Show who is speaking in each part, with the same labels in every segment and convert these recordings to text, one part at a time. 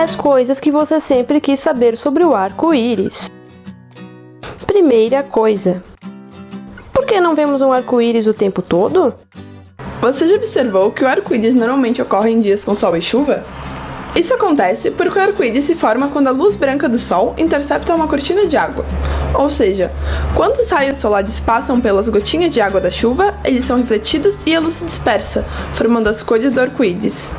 Speaker 1: 10 coisas que você sempre quis saber sobre o arco-íris. Primeira coisa: por que não vemos um arco-íris o tempo todo?
Speaker 2: Você já observou que o arco-íris normalmente ocorre em dias com sol e chuva? Isso acontece porque o arco-íris se forma quando a luz branca do sol intercepta uma cortina de água. Ou seja, quando os raios solares passam pelas gotinhas de água da chuva, eles são refletidos e a luz se dispersa, formando as cores do arco-íris.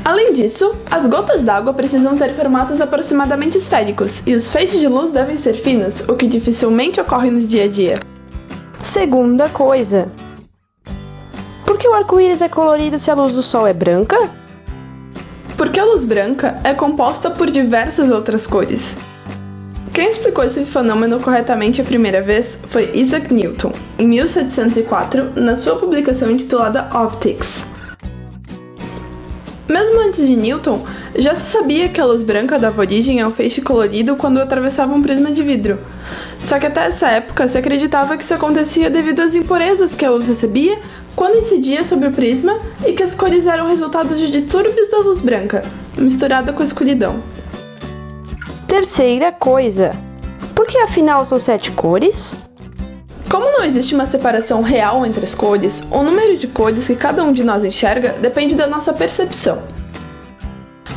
Speaker 2: Além disso, as gotas d'água precisam ter formatos aproximadamente esféricos e os feixes de luz devem ser finos, o que dificilmente ocorre no dia a dia.
Speaker 1: Segunda coisa: por que o arco-íris é colorido se a luz do sol é branca?
Speaker 2: Porque a luz branca é composta por diversas outras cores. Quem explicou esse fenômeno corretamente a primeira vez foi Isaac Newton, em 1704, na sua publicação intitulada Optics. Mesmo antes de Newton, já se sabia que a luz branca dava origem ao feixe colorido quando atravessava um prisma de vidro. Só que até essa época se acreditava que isso acontecia devido às impurezas que a luz recebia quando incidia sobre o prisma e que as cores eram resultado de distúrbios da luz branca, misturada com a escuridão.
Speaker 1: Terceira coisa: por que afinal são 7 cores?
Speaker 2: Como não existe uma separação real entre as cores, o número de cores que cada um de nós enxerga depende da nossa percepção.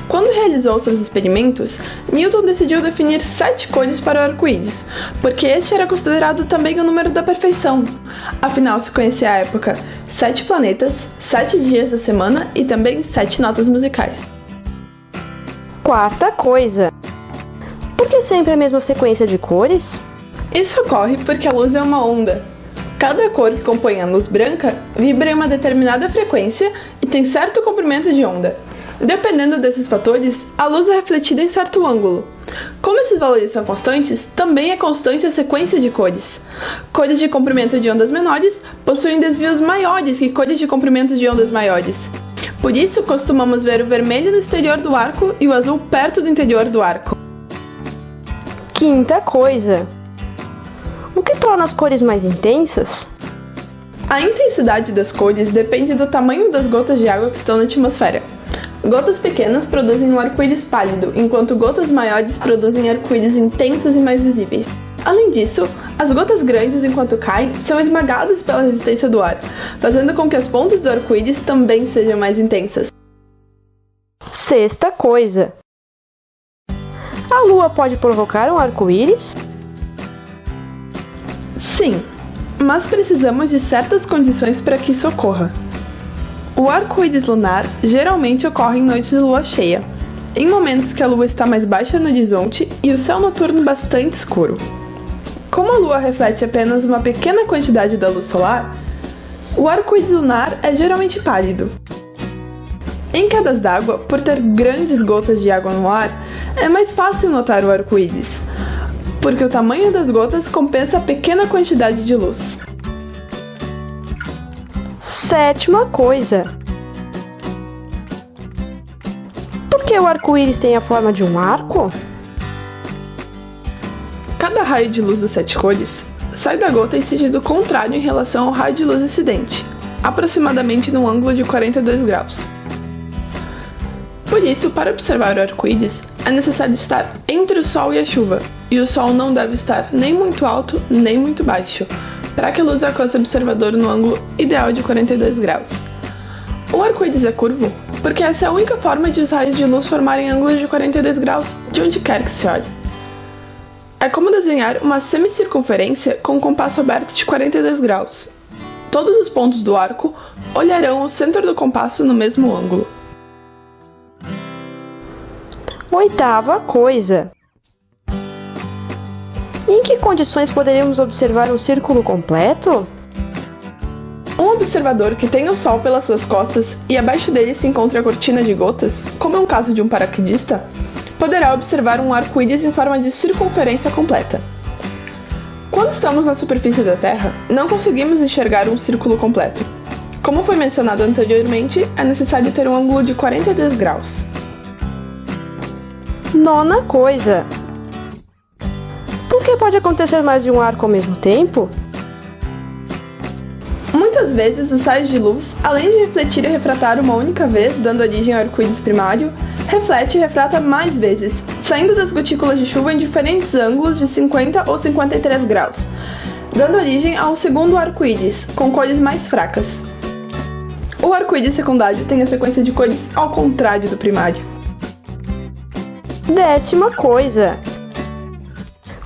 Speaker 2: Quando realizou seus experimentos, Newton decidiu definir 7 cores para o arco-íris, porque este era considerado também o número da perfeição. Afinal, se conhecia à época 7 planetas, 7 dias da semana e também 7 notas musicais.
Speaker 1: Quarta coisa: por que sempre a mesma sequência de cores?
Speaker 2: Isso ocorre porque a luz é uma onda. Cada cor que compõe a luz branca vibra em uma determinada frequência e tem certo comprimento de onda. Dependendo desses fatores, a luz é refletida em certo ângulo. Como esses valores são constantes, também é constante a sequência de cores. Cores de comprimento de ondas menores possuem desvios maiores que cores de comprimento de ondas maiores. Por isso, costumamos ver o vermelho no exterior do arco e o azul perto do interior do arco.
Speaker 1: Quinta coisa: o que torna as cores mais intensas?
Speaker 2: A intensidade das cores depende do tamanho das gotas de água que estão na atmosfera. Gotas pequenas produzem um arco-íris pálido, enquanto gotas maiores produzem arco-íris intensos e mais visíveis. Além disso, as gotas grandes, enquanto caem, são esmagadas pela resistência do ar, fazendo com que as pontas do arco-íris também sejam mais intensas.
Speaker 1: Sexta coisa: a lua pode provocar um arco-íris?
Speaker 2: Sim, mas precisamos de certas condições para que isso ocorra. O arco-íris lunar geralmente ocorre em noites de lua cheia, em momentos que a lua está mais baixa no horizonte e o céu noturno bastante escuro. Como a lua reflete apenas uma pequena quantidade da luz solar, o arco-íris lunar é geralmente pálido. Em quedas d'água, por ter grandes gotas de água no ar, é mais fácil notar o arco-íris, porque o tamanho das gotas compensa a pequena quantidade de luz.
Speaker 1: Sétima coisa: por que o arco-íris tem a forma de um arco?
Speaker 2: Cada raio de luz das 7 cores sai da gota em sentido contrário em relação ao raio de luz incidente, aproximadamente num ângulo de 42 graus. Por isso, para observar o arco-íris, é necessário estar entre o Sol e a chuva, e o Sol não deve estar nem muito alto nem muito baixo, para que a luz alcance o observador no ângulo ideal de 42 graus. O arco-íris é curvo porque essa é a única forma de os raios de luz formarem ângulos de 42 graus de onde quer que se olhe. É como desenhar uma semicircunferência com um compasso aberto de 42 graus. Todos os pontos do arco olharão o centro do compasso no mesmo ângulo.
Speaker 1: Oitava coisa: em que condições poderíamos observar um círculo completo?
Speaker 2: Um observador que tem o Sol pelas suas costas e abaixo dele se encontra a cortina de gotas, como é um caso de um paraquedista, poderá observar um arco-íris em forma de circunferência completa. Quando estamos na superfície da Terra, não conseguimos enxergar um círculo completo. Como foi mencionado anteriormente, é necessário ter um ângulo de 42 graus.
Speaker 1: Nona coisa: por que pode acontecer mais de um arco ao mesmo tempo?
Speaker 2: Muitas vezes os raios de luz, além de refletir e refratar uma única vez, dando origem ao arco-íris primário, reflete e refrata mais vezes, saindo das gotículas de chuva em diferentes ângulos de 50 ou 53 graus, dando origem ao segundo arco-íris, com cores mais fracas. O arco-íris secundário tem a sequência de cores ao contrário do primário.
Speaker 1: 10ª coisa.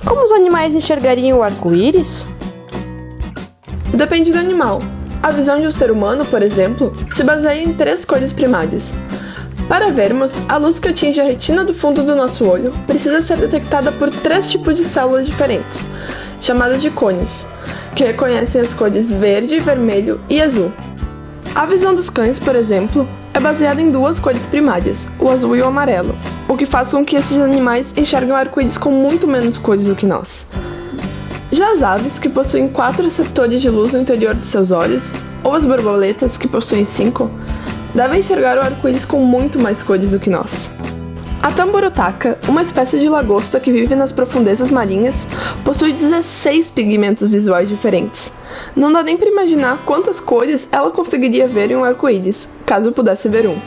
Speaker 1: Como os animais enxergariam o arco-íris?
Speaker 2: Depende do animal. A visão de um ser humano, por exemplo, se baseia em 3 cores primárias. Para vermos, a luz que atinge a retina do fundo do nosso olho precisa ser detectada por 3 tipos de células diferentes, chamadas de cones, que reconhecem as cores verde, vermelho e azul. A visão dos cães, por exemplo, é baseada em 2 cores primárias, o azul e o amarelo, o que faz com que esses animais enxerguem o arco-íris com muito menos cores do que nós. Já as aves, que possuem 4 receptores de luz no interior de seus olhos, ou as borboletas, que possuem 5, devem enxergar o arco-íris com muito mais cores do que nós. A tamborotaka, uma espécie de lagosta que vive nas profundezas marinhas, possui 16 pigmentos visuais diferentes. Não dá nem para imaginar quantas cores ela conseguiria ver em um arco-íris, caso pudesse ver um.